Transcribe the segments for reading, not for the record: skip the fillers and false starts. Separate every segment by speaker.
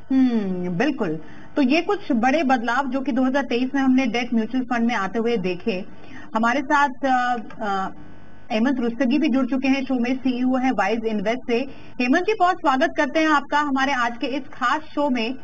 Speaker 1: बिल्कुल। तो ये कुछ बड़े बदलाव जो कि 2023 में हमने डेट म्यूचुअल फंड में आते हुए देखे। हमारे साथ हेमंत रुस्तगी भी जुड़ चुके हैं, शो में सीईओ है वाइज इन्वेस्ट से। हेमंत जी, बहुत स्वागत करते हैं आपका हमारे आज के इस खास शो में।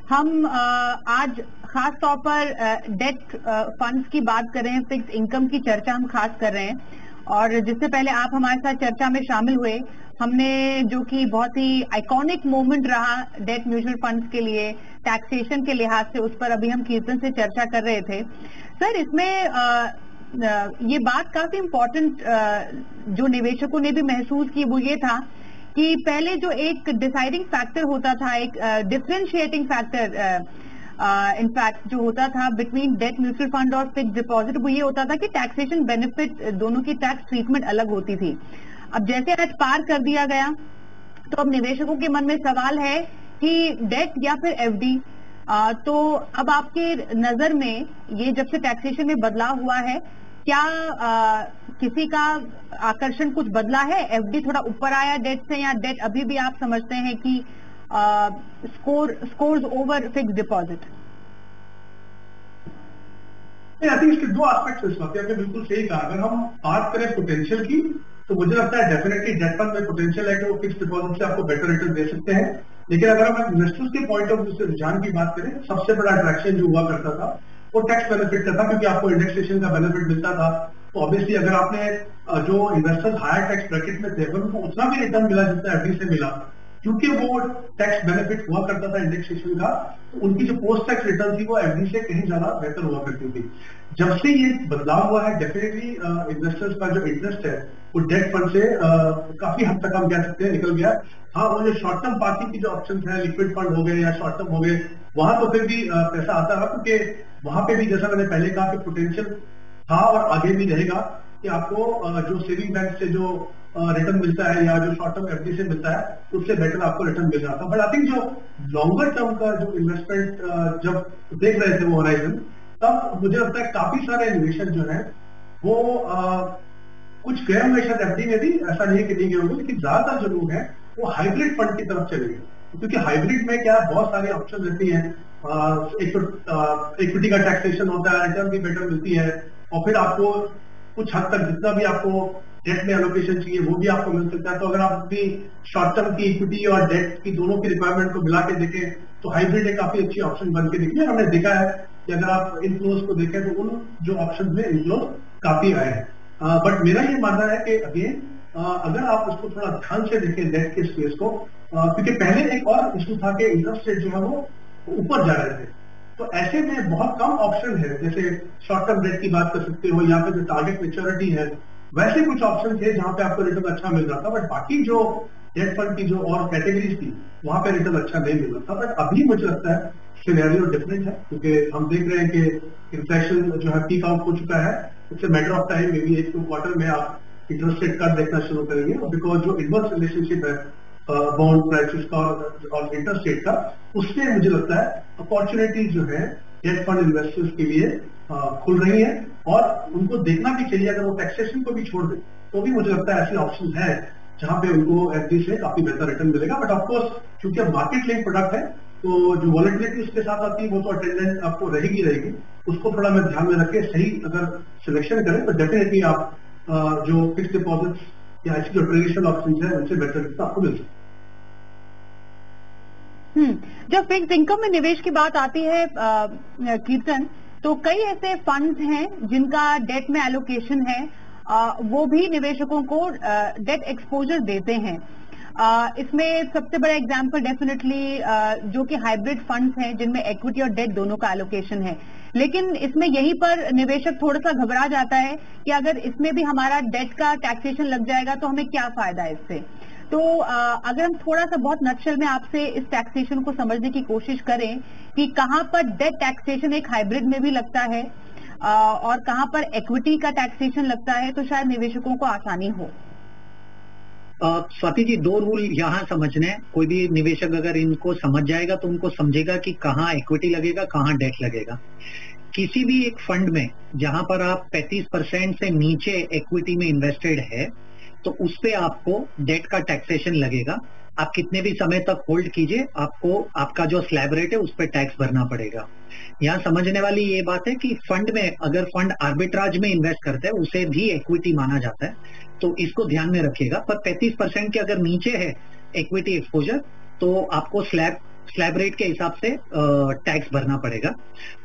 Speaker 1: हम आज खास तौर पर डेट फंड्स की बात कर रहे हैं, फिक्स इनकम की चर्चा हम खास कर रहे हैं। और जिससे पहले आप हमारे साथ चर्चा में शामिल हुए, हमने जो कि बहुत ही आइकॉनिक मोमेंट रहा डेट म्यूचुअल फंड्स के लिए टैक्सेशन के लिहाज से, उस पर अभी हम कीर्तन से चर्चा कर रहे थे। सर, इसमें ये बात काफी इम्पोर्टेंट जो निवेशकों ने भी महसूस की, वो ये था कि पहले जो एक डिसाइडिंग फैक्टर होता था, एक डिफरेंशिएटिंग फैक्टर इनफैक्ट जो होता था बिटवीन डेट म्यूचुअल फंड और फिक्स डिपॉजिट, वो ये होता था कि टैक्सेशन बेनिफिट दोनों की टैक्स ट्रीटमेंट अलग होती थी। अब जैसे आज पार कर दिया गया, तो अब निवेशकों के मन में सवाल है कि डेट या फिर एफडी। तो अब आपके नजर में ये जब से टैक्सेशन में बदलाव हुआ है, क्या किसी का आकर्षण कुछ बदला है? एफडी थोड़ा ऊपर आया डेट से, या डेट अभी भी आप समझते हैं कि scores over fix deposit?
Speaker 2: I think इसके दो एस्पेक्ट्स हैं। आपने बिल्कुल सही कहा। अगर हम बात करें पोटेंशियल की, तो मुझे लगता है डेफिनेटली डेट फंड में पोटेंशियल है कि वो फिक्स डिपॉजिट से आपको बेटर रिटर्न दे सकते हैं। लेकिन अगर हम इन्वेस्टर्स के पॉइंट ऑफ व्यू से रुझान की बात करें, सबसे बड़ा अट्रैक्शन जो हुआ करता था वो टैक्स बेनिफिट का था, क्योंकि आपको इंडेक्सेशन का बेनिफिट मिलता था। तो ऑब्वियसली अगर आपने जो इन्वेस्टर्स हायर टैक्स ब्रैकेट में थे, अगर उनको उतना भी रिटर्न मिला जितना एफडी से मिला, क्योंकि वो टैक्स बेनिफिट हुआ करता था इंडेक्सेशन का, तो उनकी जो पोस्ट टैक्स रिटर्न थी वो एफडी से कहीं ज्यादा बेहतर हुआ करती थी। जब से ये बदलाव हुआ है, डेफिनेटली इन्वेस्टर्स का जो इंटरेस्ट है वो डेट फंड से काफी हद तक हम कह सकते हैं निकल गया। हाँ, वो जो शॉर्ट टर्म बाकी की जो ऑप्शन है, लिक्विड फंड हो गए या शॉर्ट टर्म हो गए, वहां तो फिर भी पैसा आता रहा, क्योंकि वहां पे भी जैसा मैंने पहले कहा कि पोटेंशियल था और आगे भी रहेगा कि आपको जो सेविंग बैंक से जो रिटर्न मिलता है या जो शॉर्ट टर्म एफडी से मिलता है, उससे बेटर आपको रिटर्न मिल रहा था। बट आई थिंक जो लॉन्गर टर्म का जो इन्वेस्टमेंट जब देख रहे थे वो होराइजन, तब मुझे लगता है काफी सारे निवेशक जो है वो कुछ गए होंगे शायद एफडी में भी, ऐसा नहीं है कि नहीं गए होंगे, लेकिन ज्यादातर जो लोग हैं वो हाइब्रिड फंड की तरफ चले गए। क्योंकि हाइब्रिड में क्या बहुत सारी ऑप्शन रहती हैं। एक तो इक्विटी का टैक्सेशन होता है, रिटर्न भी बेटर मिलती है, और फिर आपको कुछ हद तक जितना भी आपको डेट में एलोकेशन चाहिए वो भी आपको मिल सकता है। तो अगर आप अपनी शॉर्ट टर्म की इक्विटी और डेट की दोनों की रिक्वायरमेंट को मिला के देखें, तो हाइब्रिड एक काफी अच्छी ऑप्शन बन के दिखी है। हमने देखा है कि अगर आप इनफ्लोज को देखें तो उन जो ऑप्शन में इनफ्लोज काफी आए हैं। बट मेरा ये मानना है कि अगेन अगर आप उसको थोड़ा ध्यान से देखें डेट के स्पेस को, क्योंकि पहले एक और इशू था कि इंटरेस्ट रेट जो है वो ऊपर जा रहे थे, तो ऐसे में बहुत कम ऑप्शन है। जैसे शॉर्ट टर्म डेट की बात कर सकते हो, या फिर जो टारगेट मैच्योरिटी है, वैसे कुछ ऑप्शन थे जहां पे आपको रिटर्न अच्छा मिल रहा था। बट बाकी जो डेट फंड की जो और कैटेगरीज थी, वहां पे रिटर्न अच्छा नहीं मिल रहा था। बट अभी मुझे लगता है सिनेरियो डिफरेंट है, क्योंकि हम देख रहे हैं कि इन्फ्लेशन जो है पीक आउट हो चुका है। It's a matter of time, may be 1-2 quarter में आप इंटरेस्ट रेट कट देखना शुरू करेंगे, बिकॉज जो इनवर्स रिलेशनशिप है बॉन्ड प्राइसेस का और इंटरेस्ट रेट का, उससे मुझे लगता है अपॉर्चुनिटीज जो है डेट फंड इन्वेस्टर्स के लिए खुल रही है, और उनको देखना भी चाहिए। अगर वो टैक्सेशन को भी छोड़ दे तो भी मुझे लगता है ऐसी ऑप्शन है जहां पे उनको एफडी से काफी बेहतर रिटर्न मिलेगा। बट ऑफकोर्स क्योंकि मार्केट लिंक प्रोडक्ट है, तो जो वॉलेटिलिटी उसके साथ आती है वो तो अटेंडेंट आपको रहेगी। उसको थोड़ा मैं ध्यान में रखे सही अगर सिलेक्शन करें, तो डेफिनेटली आप जो फिक्स डिपॉजिट या ऐसी जो ट्रेडिशनल ऑप्शन है उनसे बेटर रिटर्न आपको मिल सकता है।
Speaker 1: जब फिक्स इनकम में निवेश की बात आती है कीर्तन, तो कई ऐसे फंड्स हैं जिनका डेट में एलोकेशन है, वो भी निवेशकों को डेट एक्सपोजर देते हैं। इसमें सबसे बड़ा एग्जांपल डेफिनेटली जो कि हाइब्रिड फंड्स हैं जिनमें इक्विटी और डेट दोनों का एलोकेशन है। लेकिन इसमें यहीं पर निवेशक थोड़ा सा घबरा जाता है कि अगर इसमें भी हमारा डेट का टैक्सेशन लग जाएगा तो हमें क्या फायदा है इससे। तो अगर हम थोड़ा सा बहुत नटशेल में आपसे इस टैक्सेशन को समझने की कोशिश करें कि कहां पर डेट टैक्सेशन एक हाइब्रिड में भी लगता है और कहां पर इक्विटी का टैक्सेशन लगता है, तो शायद निवेशकों को आसानी हो।
Speaker 3: स्वाति जी, 2 रूल यहाँ समझने हैं। कोई भी निवेशक अगर इनको समझ जाएगा तो उनको समझेगा कि कहाँ इक्विटी लगेगा, कहाँ डेट लगेगा। किसी भी एक फंड में जहां पर आप 35% से नीचे इक्विटी में इन्वेस्टेड है, तो उस पे आपको डेट का टैक्सेशन लगेगा। आप कितने भी समय तक होल्ड कीजिए, आपको आपका जो स्लैब रेट है उस पर टैक्स भरना पड़ेगा। यहाँ समझने वाली ये बात है कि फंड में अगर फंड आर्बिट्राज में इन्वेस्ट करते हैं उसे भी इक्विटी माना जाता है, तो इसको ध्यान में रखिएगा। पर 35% के अगर नीचे है इक्विटी एक्सपोजर तो आपको स्लैब रेट के हिसाब से टैक्स भरना पड़ेगा।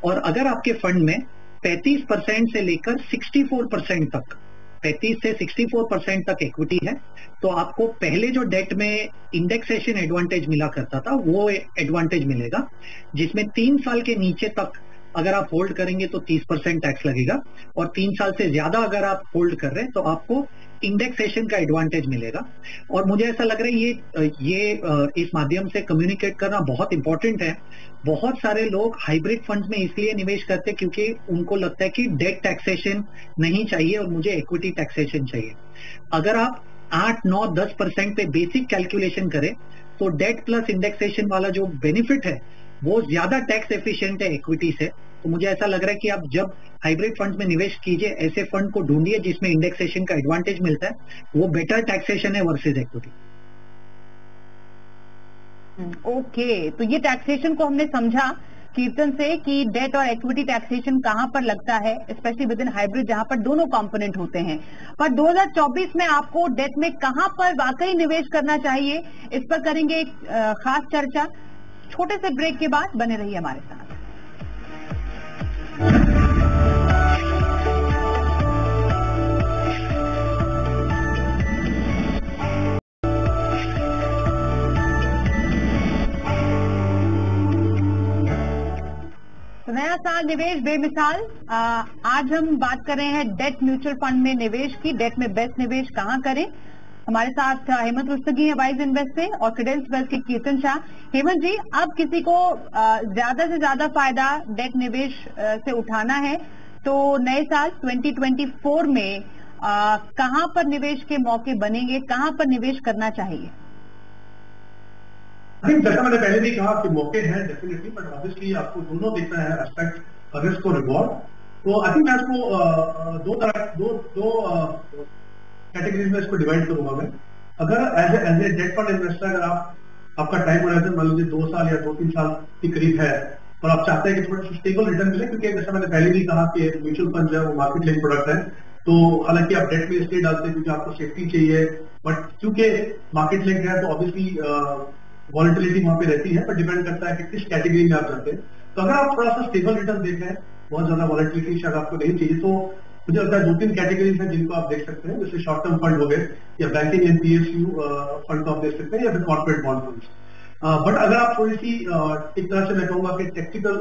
Speaker 3: और अगर आपके फंड में 35% से लेकर 64% तक, 35 से 64% तक इक्विटी है, तो आपको पहले जो डेट में इंडेक्सेशन एडवांटेज मिला करता था वो एडवांटेज मिलेगा, जिसमें 3 साल के नीचे तक अगर आप होल्ड करेंगे तो 30% टैक्स लगेगा, और 3 साल से ज्यादा अगर आप होल्ड कर रहे हैं तो आपको इंडेक्सेशन का एडवांटेज मिलेगा। और मुझे ऐसा लग रहा है ये इस माध्यम से कम्युनिकेट करना बहुत इंपॉर्टेंट है। बहुत सारे लोग हाइब्रिड फंड्स में इसलिए निवेश करते हैं क्योंकि उनको लगता है कि डेट टैक्सेशन नहीं चाहिए और मुझे इक्विटी टैक्सेशन चाहिए। अगर आप 8, 9, 10% पे बेसिक कैलकुलेशन करें तो डेट प्लस इंडेक्सेशन वाला जो बेनिफिट है वो ज्यादा टैक्स एफिशिएंट है इक्विटी से। तो मुझे ऐसा लग रहा है कि आप जब हाइब्रिड फंड में निवेश कीजिए ऐसे फंड को ढूंढिए जिसमें इंडेक्सेशन का एडवांटेज मिलता है, वो बेटर टैक्सेशन है वर्सेस इक्विटी।
Speaker 1: ओके, तो ये टैक्सेशन को हमने समझा कीर्तन से कि डेट और इक्विटी टैक्सेशन कहां पर लगता है, स्पेशली विद इन हाइब्रिड जहां पर दोनों कंपोनेंट होते हैं। पर 2024 में आपको डेट में कहां पर वाकई निवेश करना चाहिए, इस पर करेंगे एक खास चर्चा। छोटे से ब्रेक के बाद बने रहिए हमारे साथ। नया साल निवेश बेमिसाल। आज हम बात कर रहे हैं डेट म्यूचुअल फंड में निवेश की। डेट में बेस्ट निवेश कहां करें। हमारे साथ हेमंत रुस्तगी है वाइज इन्वेस्ट से, और क्रेडेंस वेल्थ के कीर्तन शाह। हेमंत जी, अब किसी को ज्यादा से ज्यादा फायदा डेट निवेश से उठाना है तो नए साल 2024 में कहां पर निवेश के मौके बनेंगे, कहां पर निवेश करना चाहिए?
Speaker 2: जैसा मैंने पहले भी कहा कि मौके हैं डेफिनेटली, बट ऑब्वियसली आपको दोनों देखना है एस्पेक्ट, रिस्क और रिवॉर्ड। तो आई थिंक मैं इसको दो कैटेगरीज में इसको डिवाइड करूंगा मैं। अगर as a debt fund investor अगर आपका टाइम होराइजन मान लीजिए 2 साल या 2-3 साल के करीब है और आप चाहते हैं कि थोड़ा सा स्टेबल रिटर्न मिले, क्योंकि जैसा मैंने पहले भी कहा कि म्यूचुअल फंड जो है वो मार्केट लिंक प्रोडक्ट है, तो हालांकि आप डेट में इसलिए डालते हैं क्योंकि आपको सेफ्टी चाहिए, बट क्योंकि मार्केट लिंक है तो ऑब्वियसली वॉलेटिलिटी वहां पे रहती है, पर डिपेंड करता है कि किस कैटेगरी में आप जाते हैं। तो अगर आप थोड़ा सा स्टेबल रिटर्न देख रहे हैं, बहुत ज्यादा वॉलेटिलिटी शायद आपको नहीं चाहिए, तो मुझे लगता है 2-3 कैटेगरीज हैं जिनको आप देख सकते हैं, जैसे शॉर्ट टर्म फंड हो गए या बैंकिंग एंड पीएसयू फंड को आप देख सकते हैं, या फिर कॉर्पोरेट बॉन्ड फंड्स। बट अगर आप थोड़ी सी एक तरह से मैं कहूंगा कि टेक्निकल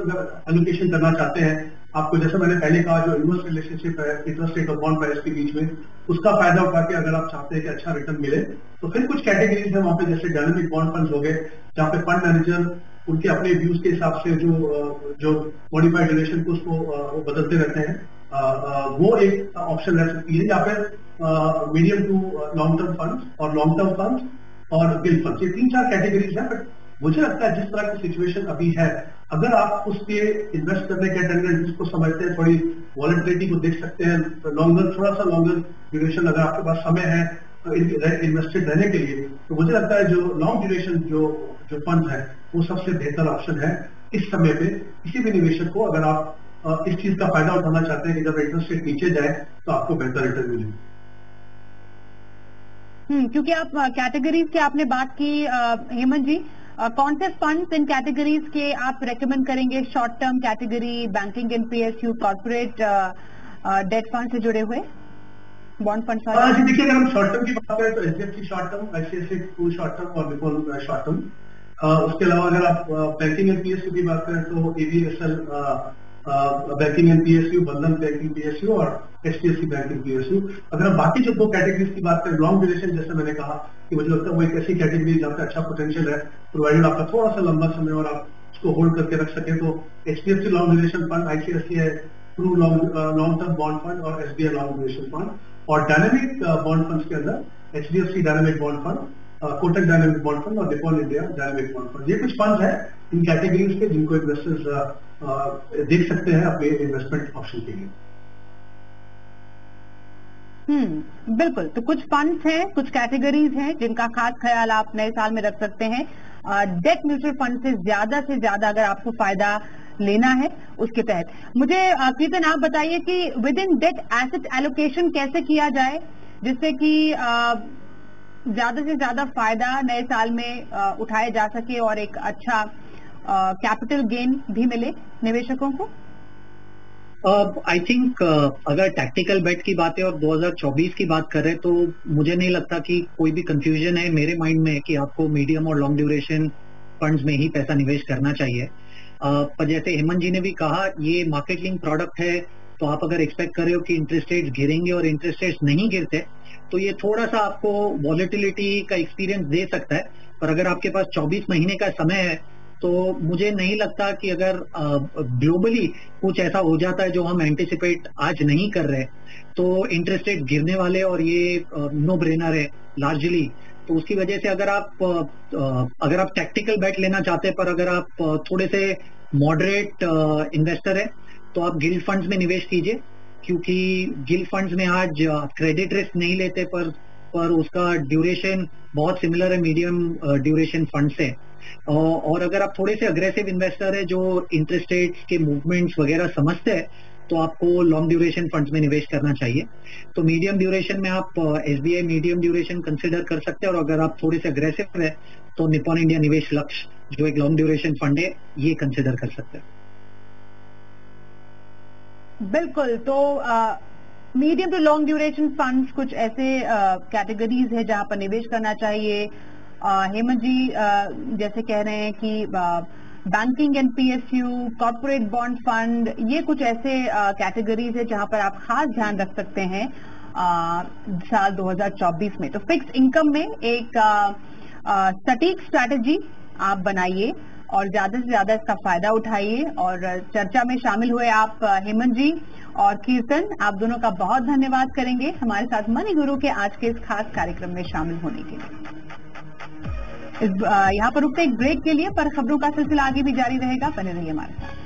Speaker 2: एलोकेशन करना चाहते हैं, आपको जैसा मैंने पहले कहा जो इन्वर्स रिलेशनशिप है इंटरेस्ट रेट और बॉन्ड प्राइस के बीच में, उसका फायदा उठा के अगर आप चाहते हैं कि अच्छा रिटर्न मिले, तो फिर कुछ कैटेगरीज है वहां पे, जैसे डायनेमिक बॉन्ड फंड्स हो गए, जहाँ पे फंड मैनेजर उनके अपने व्यूज के हिसाब से जो मॉडिफाइड ड्यूरेशन को उसको बदलते रहते हैं, वो एक ऑप्शन रह सकती है। या फिर medium to long term funds और लॉन्ग टर्म फंड्स और गिल्ड फंड्स, ये 3-4 कैटेगरीज है। बट मुझे लगता है जिस तरह की सिचुएशन अभी है, अगर आप उसके इन्वेस्ट करने के टेंडेंसीज को समझते हैं, थोड़ी वॉलेटिलिटी को देख सकते हैं, थोड़ा सा लॉन्गर ड्यूरेशन अगर आपके पास समय है इन्वेस्टेड रहने के लिए, तो मुझे लगता है जो लॉन्ग ड्यूरेशन जो फंड है वो सबसे बेहतर ऑप्शन है इस समय पे किसी भी निवेशक को, अगर आप इस चीज का फायदा उठाना चाहते हैं कि जब इंटरेस्ट रेट नीचे जाए तो आपको बेहतर रिटर्न मिले।
Speaker 1: क्योंकि आप कैटेगरीज की आपने बात की हेमंत जी, कौन से फंड्स इन कैटेगरीज के आप रेकमेंड करेंगे? Short term category, banking and PSU, corporate debt fund से जुड़े हुए बॉन्ड फंड?
Speaker 2: जी देखिए, अगर हम शॉर्ट टर्म की बात करें तो HDFC short term, ICICI Pru short term और निपॉन शॉर्ट टर्म। उसके अलावा अगर आप बैंकिंग एंड पीएसयू की बात करें तो एबीएसएल बैंकिंग एंड पीएसयू, बंधन बैंकिंग पीएसयू और एचडीएफसी बैंकिंग पीएसयू। अगर हम बाकी जो 2 कैटेगरीज की बात करें, लॉन्ग ड्यूरेशन, जैसे मैंने कहा कि मुझे लगता है वो एक ऐसी कैटेगरी जहाँ पे अच्छा पोटेंशियल है, प्रोवाइडेड आपका थोड़ा सा लंबा समय और आप उसको होल्ड करके रख सके, तो HDFC long duration fund, ICICI Pru long term bond fund और एसबीआई लॉन्ग ड्यूरेशन फंड। और डायनेमिक बॉन्ड फंड्स के अंदर HDFC dynamic bond fund, Kotak dynamic bond fund और Nippon India dynamic bond fund. ये कुछ फंड है इन कैटेगरीज के जिनको इन्वेस्टर्स देख सकते हैं अपने इन्वेस्टमेंट ऑप्शन के लिए।
Speaker 1: बिल्कुल। तो कुछ फंड्स हैं, कुछ कैटेगरीज हैं जिनका खास ख्याल आप नए साल में रख सकते हैं। डेट म्यूचुअल फंड से ज्यादा अगर आपको फायदा लेना है उसके तहत। मुझे कीर्तन आप बताइए कि within debt asset allocation कैसे किया जाए जिससे कि ज्यादा से ज्यादा फायदा नए साल में उठाया जा सके और एक अच्छा कैपिटल गेन भी मिले निवेशकों को।
Speaker 3: आई थिंक अगर टैक्टिकल बेट की बात है और 2024 की बात करें तो मुझे नहीं लगता कि कोई भी कंफ्यूजन है मेरे माइंड में कि आपको मीडियम और लॉन्ग ड्यूरेशन फंड्स में ही पैसा निवेश करना चाहिए। पर जैसे हेमंत जी ने भी कहा, ये मार्केट लिंक प्रोडक्ट है, तो आप अगर एक्सपेक्ट कर रहे हो कि इंटरेस्ट रेट्स गिरेंगे और इंटरेस्ट रेट्स नहीं गिरते तो ये थोड़ा सा आपको वॉलेटिलिटी का एक्सपीरियंस दे सकता है। पर अगर आपके पास 24 महीने का समय है तो मुझे नहीं लगता कि अगर ग्लोबली कुछ ऐसा हो जाता है जो हम एंटिसिपेट आज नहीं कर रहे तो इंटरेस्ट रेट गिरने वाले और ये नो ब्रेनर है लार्जली। तो उसकी वजह से अगर आप टैक्टिकल बेट लेना चाहते हैं पर अगर आप थोड़े से मॉडरेट इन्वेस्टर है तो आप गिल्ड फंड्स में निवेश कीजिए, क्योंकि गिल्ड फंड्स में आज क्रेडिट रिस्क नहीं लेते पर उसका ड्यूरेशन बहुत सिमिलर है मीडियम ड्यूरेशन फंड से। और अगर आप थोड़े से अग्रेसिव इन्वेस्टर है जो इंटरेस्ट रेट्स के मूवमेंट्स वगैरह समझते हैं तो आपको लॉन्ग ड्यूरेशन फंड्स में निवेश करना चाहिए। तो मीडियम ड्यूरेशन में आप SBI मीडियम ड्यूरेशन कंसिडर कर सकते हैं और अगर आप थोड़े से अग्रेसिव है तो निप्पॉन इंडिया निवेश लक्ष्य जो एक लॉन्ग ड्यूरेशन फंड है ये कंसिडर कर सकते हैं।
Speaker 1: बिल्कुल। तो medium to long duration funds कुछ ऐसे कैटेगरीज है जहां पर निवेश करना चाहिए। हेमंत जी जैसे कह रहे हैं कि banking and PSU, corporate bond fund, ये कुछ ऐसे कैटेगरीज है जहां पर आप खास ध्यान रख सकते हैं साल 2024 में। तो फिक्स इनकम में एक सटीक स्ट्रैटेजी आप बनाइए और ज्यादा से ज्यादा इसका फायदा उठाइए। और चर्चा में शामिल हुए आप हेमंत जी और कीर्तन, आप दोनों का बहुत धन्यवाद करेंगे हमारे साथ मनी गुरु के आज के इस खास कार्यक्रम में शामिल होने के लिए। यहाँ पर रुकते एक ब्रेक के लिए, पर खबरों का सिलसिला आगे भी जारी रहेगा, बने रहिए हमारे साथ।